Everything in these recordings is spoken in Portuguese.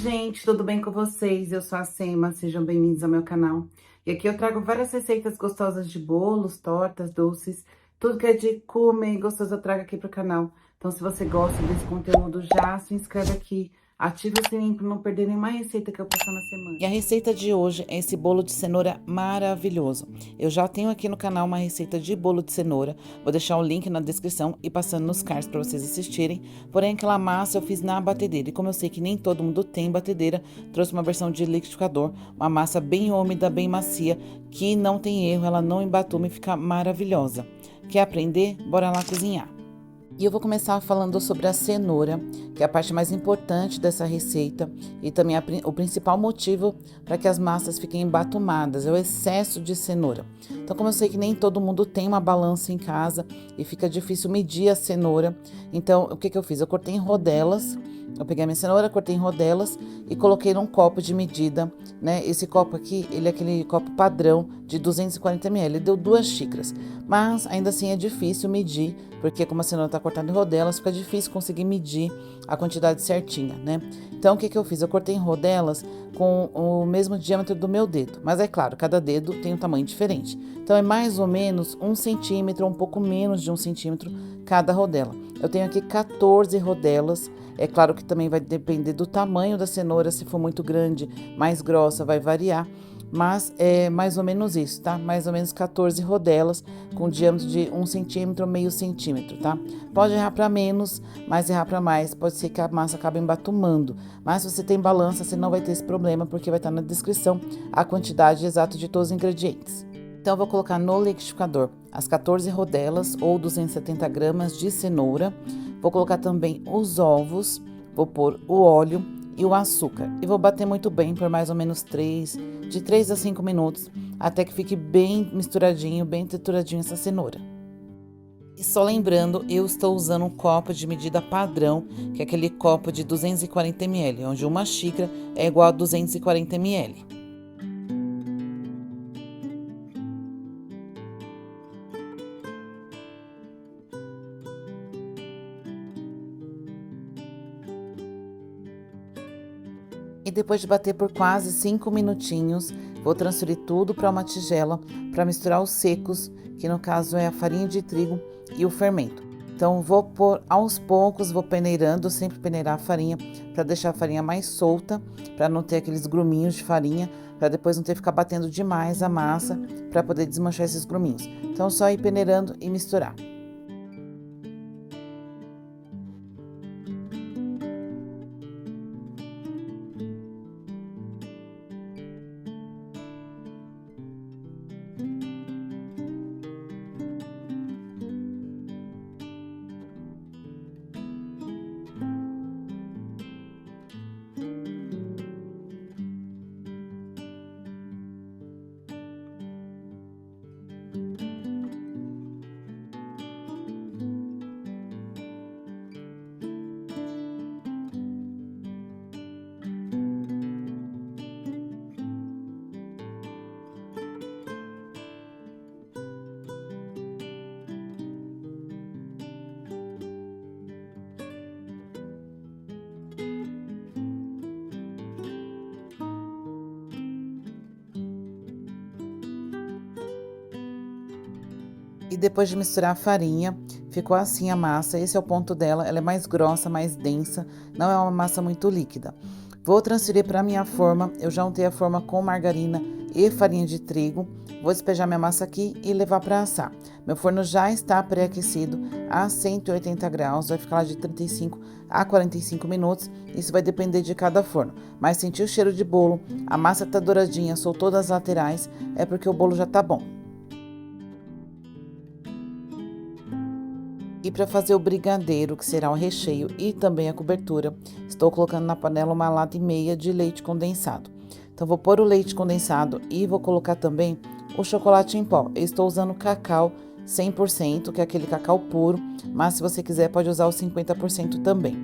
gente, tudo bem com vocês? Eu sou a Sema, sejam bem-vindos ao meu canal. E aqui eu trago várias receitas gostosas de bolos, tortas, doces, tudo que é de comer gostoso eu trago aqui pro canal. Então, se você gosta desse conteúdo, já se inscreve aqui, ativa o sininho para não perder nenhuma receita que eu postar na semana. E a receita de hoje é esse bolo de cenoura maravilhoso. Eu já tenho aqui no canal uma receita de bolo de cenoura. Vou deixar o link na descrição e passando nos cards para vocês assistirem. Porém, aquela massa eu fiz na batedeira. E como eu sei que nem todo mundo tem batedeira, trouxe uma versão de liquidificador. Uma massa bem úmida, bem macia, que não tem erro, ela não embatume e fica maravilhosa. Quer aprender? Bora lá cozinhar. E eu vou começar falando sobre a cenoura, que é a parte mais importante dessa receita e também o principal motivo para que as massas fiquem embatumadas, é o excesso de cenoura. Então, como eu sei que nem todo mundo tem uma balança em casa e fica difícil medir a cenoura, então o que eu fiz? Eu cortei em rodelas, eu peguei a minha cenoura, cortei em rodelas e coloquei num copo de medida, né? Esse copo aqui, ele é aquele copo padrão de 240 ml, ele deu 2 xícaras, mas ainda assim é difícil medir, porque como a cenoura está cortada em rodelas, fica difícil conseguir medir a quantidade certinha, né? Então, o que eu fiz? Eu cortei em rodelas com o mesmo diâmetro do meu dedo, mas é claro, cada dedo tem um tamanho diferente. Então, é mais ou menos 1 centímetro, um pouco menos de 1 centímetro cada rodela. Eu tenho aqui 14 rodelas. É claro que também vai depender do tamanho da cenoura, se for muito grande, mais grossa, vai variar. Mas é mais ou menos isso, tá? Mais ou menos 14 rodelas com diâmetro de 1 centímetro ou meio centímetro, tá? Pode errar para menos, mas errar para mais, pode ser que a massa acabe embatumando. Mas se você tem balança, você não vai ter esse problema, porque vai estar na descrição a quantidade exata de todos os ingredientes. Então, eu vou colocar no liquidificador as 14 rodelas ou 270 gramas de cenoura. Vou colocar também os ovos, vou pôr o óleo e o açúcar. E vou bater muito bem por mais ou menos de 3 a 5 minutos, até que fique bem misturadinho, bem trituradinho essa cenoura. E só lembrando, eu estou usando um copo de medida padrão, que é aquele copo de 240 ml, onde uma xícara é igual a 240 ml. E depois de bater por quase 5 minutinhos, vou transferir tudo para uma tigela para misturar os secos, que no caso é a farinha de trigo e o fermento. Então, vou pôr aos poucos, vou peneirando, sempre peneirar a farinha para deixar a farinha mais solta, para não ter aqueles gruminhos de farinha, para depois não ter que ficar batendo demais a massa, para poder desmanchar esses gruminhos. Então, só ir peneirando e misturar. E depois de misturar a farinha, ficou assim a massa. Esse é o ponto dela, ela é mais grossa, mais densa, não é uma massa muito líquida. Vou transferir para minha forma, eu já untei a forma com margarina e farinha de trigo. Vou despejar minha massa aqui e levar para assar. Meu forno já está pré-aquecido a 180 graus, vai ficar lá de 35 a 45 minutos. Isso vai depender de cada forno. Mas sentiu o cheiro de bolo, a massa tá douradinha, soltou das laterais, é porque o bolo já tá bom. E para fazer o brigadeiro, que será o recheio e também a cobertura, estou colocando na panela 1,5 lata de leite condensado. Então, vou pôr o leite condensado e vou colocar também o chocolate em pó. Eu estou usando cacau 100%, que é aquele cacau puro, mas se você quiser pode usar o 50% também.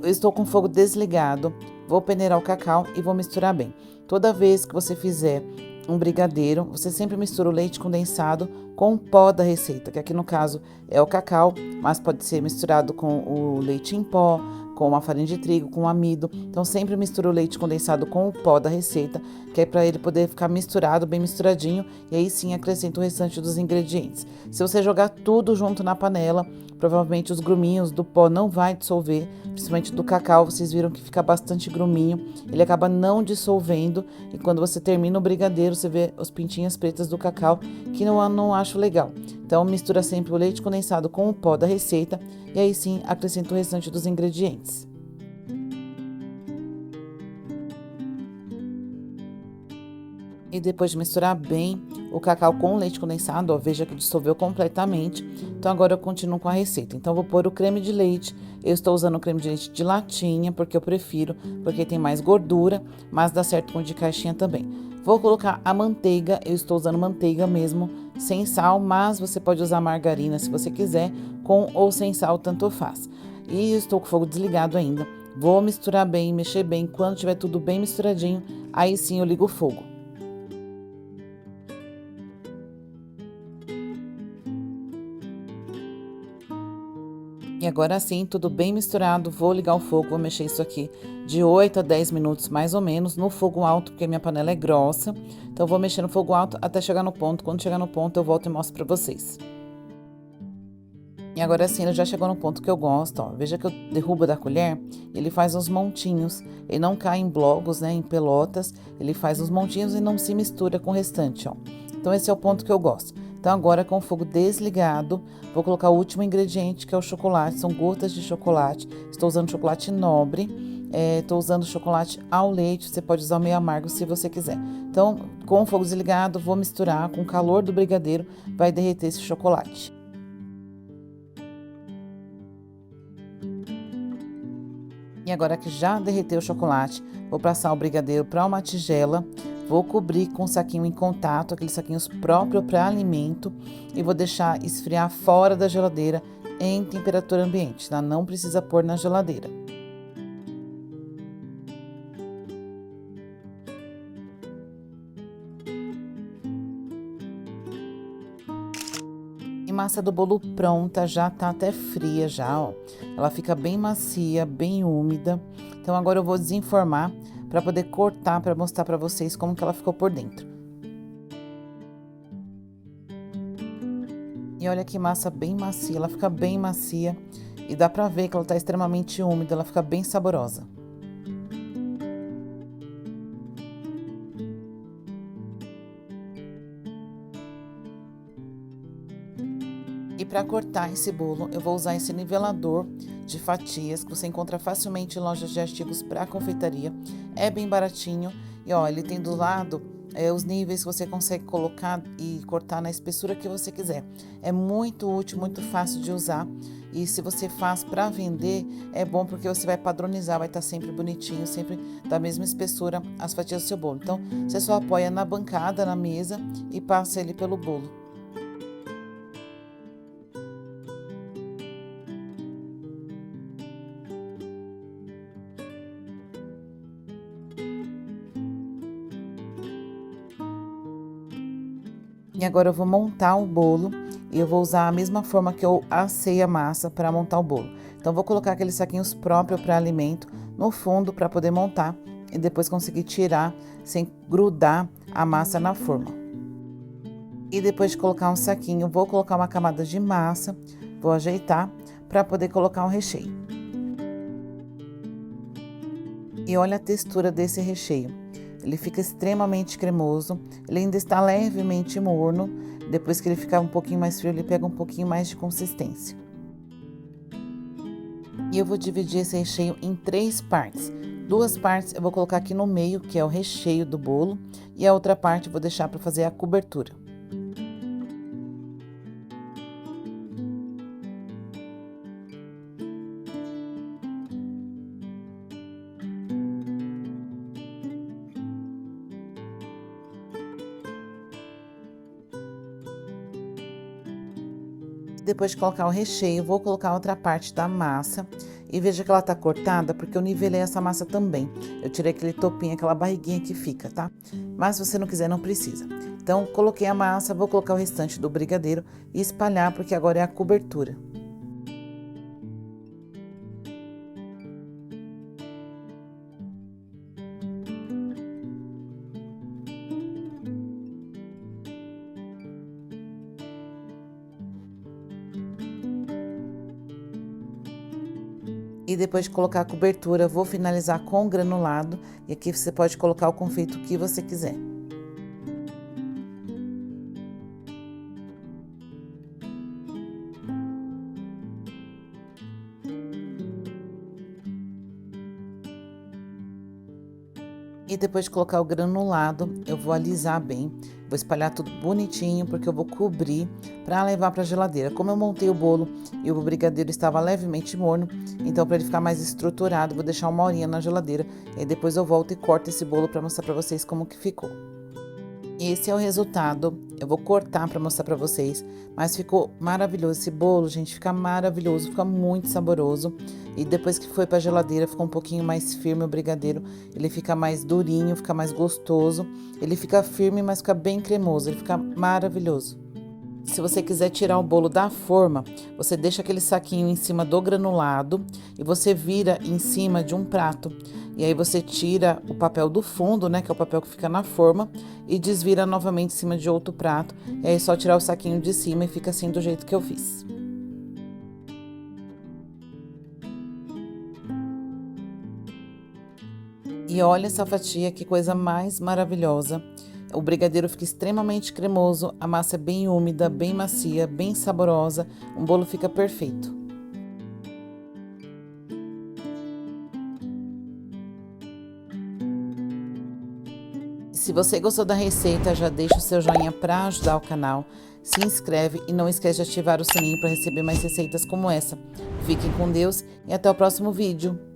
Eu estou com o fogo desligado, vou peneirar o cacau e vou misturar bem. Toda vez que você fizer um brigadeiro, você sempre mistura o leite condensado com o pó da receita, que aqui no caso é o cacau, mas pode ser misturado com o leite em pó, com a farinha de trigo, com amido. Então sempre mistura o leite condensado com o pó da receita, que é para ele poder ficar misturado, bem misturadinho, e aí sim acrescenta o restante dos ingredientes. Se você jogar tudo junto na panela, provavelmente os gruminhos do pó não vai dissolver, principalmente do cacau, vocês viram que fica bastante gruminho, ele acaba não dissolvendo, e quando você termina o brigadeiro, você vê os pintinhas pretas do cacau, que não acho legal. Então mistura sempre o leite condensado com o pó da receita, e aí sim acrescenta o restante dos ingredientes. E depois de misturar bem o cacau com o leite condensado, ó, veja que dissolveu completamente. Então agora eu continuo com a receita. Então eu vou pôr o creme de leite. Eu estou usando o creme de leite de latinha, porque eu prefiro, porque tem mais gordura, mas dá certo com o de caixinha também. Vou colocar a manteiga, eu estou usando manteiga mesmo, sem sal, mas você pode usar margarina se você quiser, com ou sem sal, tanto faz. E eu estou com o fogo desligado ainda. Vou misturar bem, mexer bem. Quando tiver tudo bem misturadinho, aí sim eu ligo o fogo. E agora sim, tudo bem misturado, vou ligar o fogo, vou mexer isso aqui de 8 a 10 minutos mais ou menos, no fogo alto, porque minha panela é grossa. Então vou mexer no fogo alto até chegar no ponto. Quando chegar no ponto, eu volto e mostro pra vocês. E agora sim, ele já chegou no ponto que eu gosto, ó. Veja que eu derrubo da colher, ele faz uns montinhos. Ele não cai em blocos, né, em pelotas. Ele faz os montinhos e não se mistura com o restante, ó. Então esse é o ponto que eu gosto. Então agora com o fogo desligado, vou colocar o último ingrediente, que é o chocolate. São gotas de chocolate. Estou usando chocolate nobre. Estou usando chocolate ao leite. Você pode usar o meio amargo se você quiser. Então, com o fogo desligado, vou misturar com o calor do brigadeiro. Vai derreter esse chocolate. E agora que já derreteu o chocolate, vou passar o brigadeiro para uma tigela, vou cobrir com um saquinho em contato, aqueles saquinhos próprios para alimento, e vou deixar esfriar fora da geladeira em temperatura ambiente, tá? Não precisa pôr na geladeira. E massa do bolo pronta, já tá até fria já, ó. Ela fica bem macia, bem úmida. Então agora eu vou desenformar para poder cortar, para mostrar para vocês como que ela ficou por dentro. E olha que massa bem macia, ela fica bem macia e dá pra ver que ela tá extremamente úmida, ela fica bem saborosa. E para cortar esse bolo, eu vou usar esse nivelador de fatias que você encontra facilmente em lojas de artigos para confeitaria. É bem baratinho e ó, ele tem do lado os níveis que você consegue colocar e cortar na espessura que você quiser. É muito útil, muito fácil de usar. E se você faz para vender, é bom porque você vai padronizar, vai estar sempre bonitinho, sempre da mesma espessura as fatias do seu bolo. Então, você só apoia na bancada, na mesa e passa ele pelo bolo. E agora eu vou montar o bolo e eu vou usar a mesma forma que eu assei a massa para montar o bolo. Então, vou colocar aqueles saquinhos próprios para alimento no fundo para poder montar e depois conseguir tirar sem grudar a massa na forma. E depois de colocar um saquinho, vou colocar uma camada de massa, vou ajeitar para poder colocar um recheio. E olha a textura desse recheio. Ele fica extremamente cremoso, ele ainda está levemente morno. Depois que ele ficar um pouquinho mais frio, ele pega um pouquinho mais de consistência. E eu vou dividir esse recheio em 3 partes. 2 partes eu vou colocar aqui no meio, que é o recheio do bolo, e a outra parte eu vou deixar para fazer a cobertura. Depois de colocar o recheio, vou colocar outra parte da massa e veja que ela tá cortada porque eu nivelei essa massa também. Eu tirei aquele topinho, aquela barriguinha que fica, tá? Mas se você não quiser, não precisa. Então, coloquei a massa, vou colocar o restante do brigadeiro e espalhar porque agora é a cobertura. E depois de colocar a cobertura, vou finalizar com o granulado. E aqui você pode colocar o confeito que você quiser. E depois de colocar o granulado, eu vou alisar bem. Vou espalhar tudo bonitinho, porque eu vou cobrir para levar para a geladeira. Como eu montei o bolo e o brigadeiro estava levemente morno, então para ele ficar mais estruturado, vou deixar 1 horinha na geladeira. E aí depois eu volto e corto esse bolo para mostrar para vocês como que ficou. Esse é o resultado. Eu vou cortar para mostrar para vocês, mas ficou maravilhoso esse bolo, gente, fica maravilhoso, fica muito saboroso. E depois que foi para a geladeira, ficou um pouquinho mais firme o brigadeiro, ele fica mais durinho, fica mais gostoso. Ele fica firme, mas fica bem cremoso, ele fica maravilhoso. Se você quiser tirar o bolo da forma, você deixa aquele saquinho em cima do granulado e você vira em cima de um prato. E aí você tira o papel do fundo, né, que é o papel que fica na forma, e desvira novamente em cima de outro prato. E aí é só tirar o saquinho de cima e fica assim do jeito que eu fiz. E olha essa fatia, que coisa mais maravilhosa. O brigadeiro fica extremamente cremoso, a massa é bem úmida, bem macia, bem saborosa. O bolo fica perfeito. Se você gostou da receita, já deixa o seu joinha para ajudar o canal. Se inscreve e não esquece de ativar o sininho para receber mais receitas como essa. Fiquem com Deus e até o próximo vídeo.